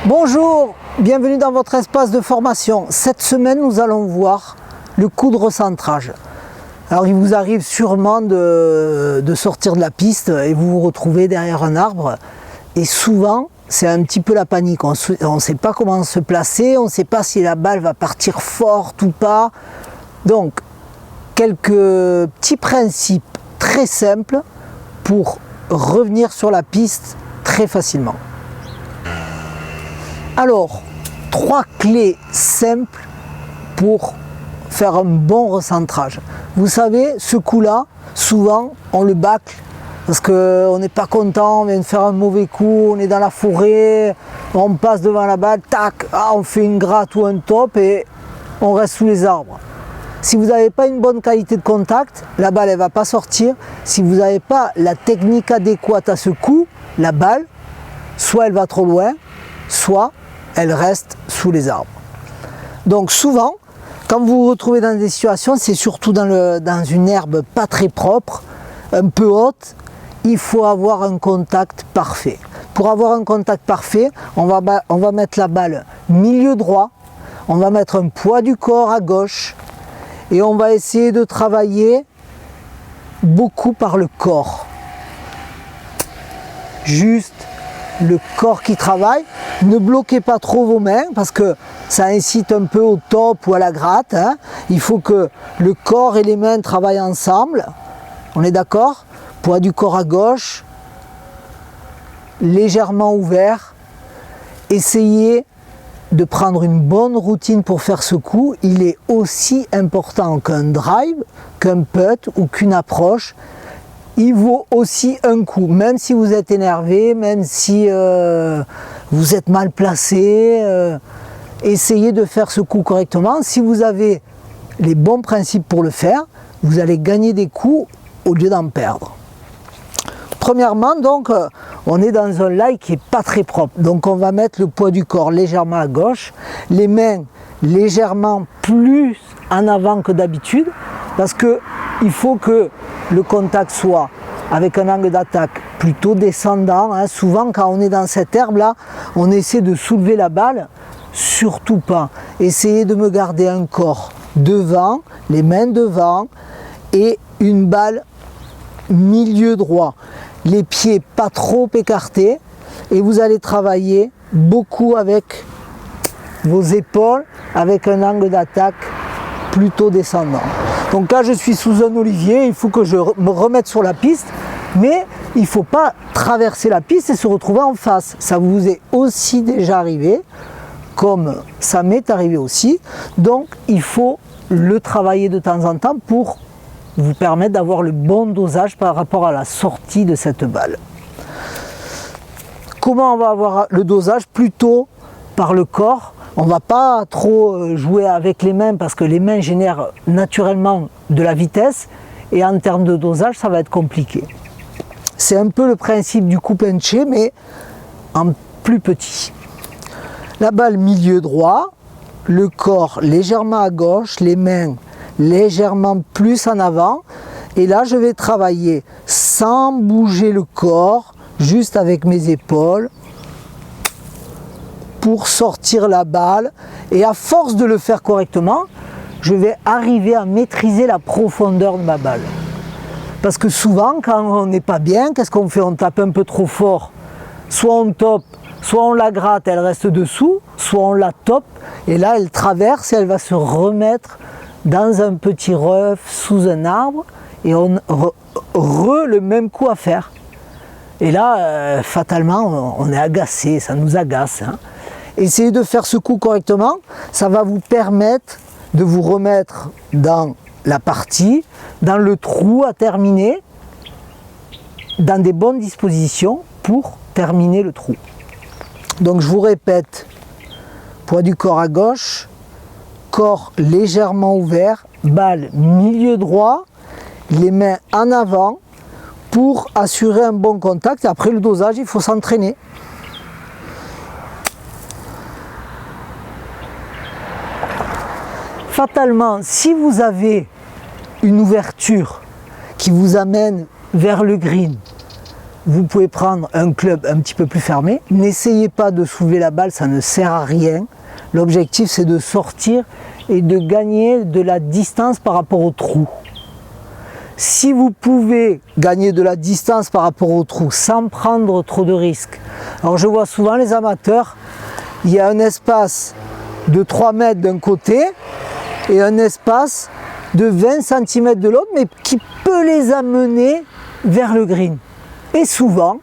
Bonjour, bienvenue dans votre espace de formation. Cette semaine, nous allons voir le coup de recentrage. Alors, il vous arrive sûrement de sortir de la piste et vous vous retrouvez derrière un arbre. Et souvent, c'est un petit peu la panique. On ne sait pas comment se placer, on ne sait pas si la balle va partir forte ou pas. Donc, quelques petits principes très simples pour revenir sur la piste très facilement. Alors, 3 clés simples pour faire un bon recentrage. Vous savez, ce coup-là, souvent, on le bâcle parce qu'on n'est pas content, on vient de faire un mauvais coup, on est dans la forêt, on passe devant la balle, tac, on fait une gratte ou un top et on reste sous les arbres. Si vous n'avez pas une bonne qualité de contact, la balle ne va pas sortir. Si vous n'avez pas la technique adéquate à ce coup, la balle, soit elle va trop loin, soit elle reste sous les arbres. Donc souvent, quand vous vous retrouvez dans des situations, c'est surtout dans une herbe pas très propre, un peu haute, il faut avoir un contact parfait. Pour avoir un contact parfait, on va mettre la balle milieu droit, on va mettre un poids du corps à gauche et on va essayer de travailler beaucoup par le corps. Juste le corps qui travaille. Ne bloquez pas trop vos mains parce que ça incite un peu au top ou à la gratte. Il faut que le corps et les mains travaillent ensemble. On est d'accord? Poids du corps à gauche, légèrement ouvert. Essayez de prendre une bonne routine pour faire ce coup. Il est aussi important qu'un drive, qu'un putt ou qu'une approche. Il vaut aussi un coup, même si vous êtes énervé, même si vous êtes mal placé, essayez de faire ce coup correctement. Si vous avez les bons principes pour le faire, vous allez gagner des coups au lieu d'en perdre. Premièrement, donc, on est dans un lie qui n'est pas très propre. Donc on va mettre le poids du corps légèrement à gauche, les mains légèrement plus en avant que d'habitude, parce qu'il faut que le contact soit avec un angle d'attaque plutôt descendant. Souvent quand on est dans cette herbe là, on essaie de soulever la balle, surtout pas. Essayez de me garder un corps devant, les mains devant et une balle milieu droit. Les pieds pas trop écartés et vous allez travailler beaucoup avec vos épaules, avec un angle d'attaque plutôt descendant. Donc là je suis sous un olivier, il faut que je me remette sur la piste, mais il ne faut pas traverser la piste et se retrouver en face. Ça vous est aussi déjà arrivé, comme ça m'est arrivé aussi, donc il faut le travailler de temps en temps pour vous permettre d'avoir le bon dosage par rapport à la sortie de cette balle. Comment on va avoir le dosage? Plutôt par le corps. On ne va pas trop jouer avec les mains parce que les mains génèrent naturellement de la vitesse et en termes de dosage, ça va être compliqué. C'est un peu le principe du coup penché, mais en plus petit. La balle milieu droit, le corps légèrement à gauche, les mains légèrement plus en avant. Et là, je vais travailler sans bouger le corps, juste avec mes épaules, pour sortir la balle, et à force de le faire correctement, je vais arriver à maîtriser la profondeur de ma balle. Parce que souvent, quand on n'est pas bien, qu'est-ce qu'on fait? On tape un peu trop fort, soit on top, soit on la gratte, elle reste dessous, soit on la top, et là elle traverse et elle va se remettre dans un petit rough sous un arbre, et on le même coup à faire. Et là, fatalement, on est agacé, ça nous agace. Essayez de faire ce coup correctement, ça va vous permettre de vous remettre dans la partie, dans le trou à terminer, dans des bonnes dispositions pour terminer le trou. Donc je vous répète, poids du corps à gauche, corps légèrement ouvert, balle milieu droit, les mains en avant pour assurer un bon contact. Après le dosage, il faut s'entraîner. Fatalement, si vous avez une ouverture qui vous amène vers le green, vous pouvez prendre un club un petit peu plus fermé. N'essayez pas de soulever la balle, ça ne sert à rien. L'objectif, c'est de sortir et de gagner de la distance par rapport au trou. Si vous pouvez gagner de la distance par rapport au trou sans prendre trop de risques. Alors je vois souvent les amateurs, il y a un espace de 3 mètres d'un côté et un espace de 20 cm de l'autre, mais qui peut les amener vers le green. Et souvent,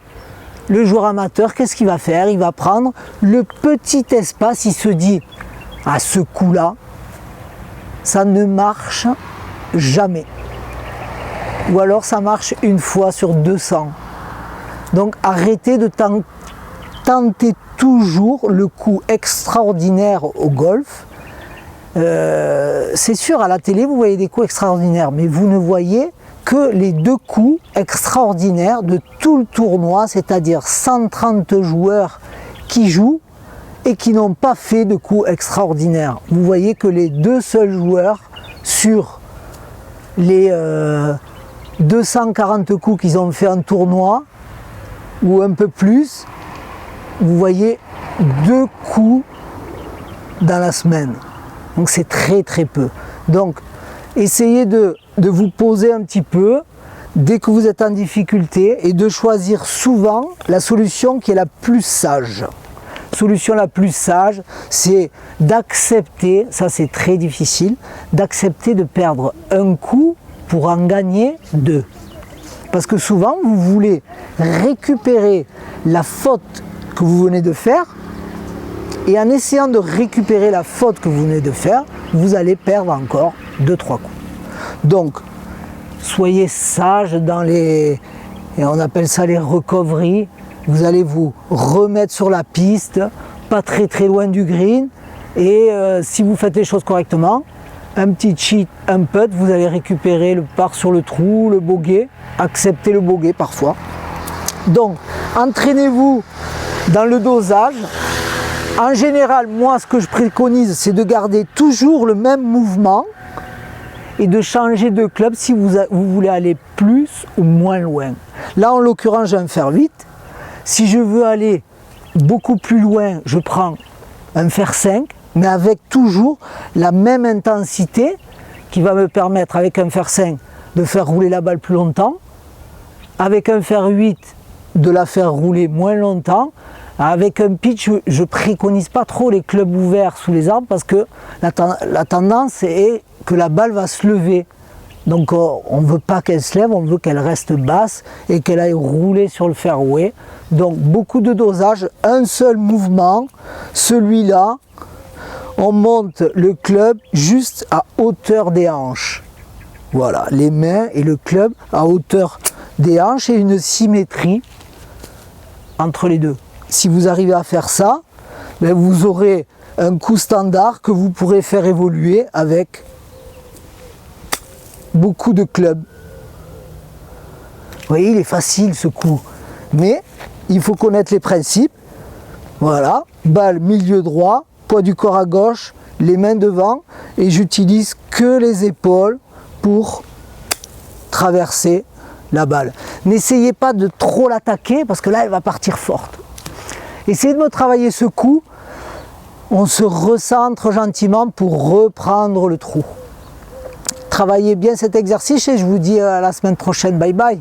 le joueur amateur, qu'est-ce qu'il va faire? Il va prendre le petit espace, il se dit, à ce coup-là, ça ne marche jamais. Ou alors ça marche une fois sur 200. Donc arrêtez de tenter toujours le coup extraordinaire au golf. C'est sûr, à la télé, vous voyez des coups extraordinaires, mais vous ne voyez que les 2 coups extraordinaires de tout le tournoi, c'est-à-dire 130 joueurs qui jouent et qui n'ont pas fait de coups extraordinaires. Vous voyez que les 2 seuls joueurs sur les 240 coups qu'ils ont fait en tournoi, ou un peu plus, vous voyez 2 coups dans la semaine. Donc c'est très très peu. Donc essayez de vous poser un petit peu dès que vous êtes en difficulté et de choisir souvent la solution qui est la plus sage. Solution la plus sage, c'est d'accepter, ça c'est très difficile, d'accepter de perdre un coup pour en gagner 2. Parce que souvent, vous voulez récupérer la faute que vous venez de faire, et en essayant de récupérer la faute que vous venez de faire, vous allez perdre encore 2-3 coups. Donc, soyez sage dans les, et on appelle ça les recoveries. Vous allez vous remettre sur la piste, pas très très loin du green, et si vous faites les choses correctement, un petit cheat, un putt, vous allez récupérer le par sur le trou, le bogey, accepter le bogey parfois. Donc, entraînez-vous dans le dosage. En général, moi, ce que je préconise, c'est de garder toujours le même mouvement et de changer de club si vous voulez aller plus ou moins loin. Là, en l'occurrence, j'ai un fer 8. Si je veux aller beaucoup plus loin, je prends un fer 5, mais avec toujours la même intensité qui va me permettre, avec un fer 5, de faire rouler la balle plus longtemps, avec un fer 8, de la faire rouler moins longtemps. Avec un pitch, je ne préconise pas trop les clubs ouverts sous les arbres parce que la tendance est que la balle va se lever. Donc on ne veut pas qu'elle se lève, on veut qu'elle reste basse et qu'elle aille rouler sur le fairway. Donc beaucoup de dosage, un seul mouvement, celui-là, on monte le club juste à hauteur des hanches. Voilà, les mains et le club à hauteur des hanches et une symétrie entre les deux. Si vous arrivez à faire ça, ben vous aurez un coup standard que vous pourrez faire évoluer avec beaucoup de clubs. Vous voyez, il est facile ce coup, mais il faut connaître les principes. Voilà, balle milieu droit, poids du corps à gauche, les mains devant, et j'utilise que les épaules pour traverser la balle. N'essayez pas de trop l'attaquer parce que là elle va partir forte. Essayez de me travailler ce coup, on se recentre gentiment pour reprendre le trou. Travaillez bien cet exercice et je vous dis à la semaine prochaine, bye bye.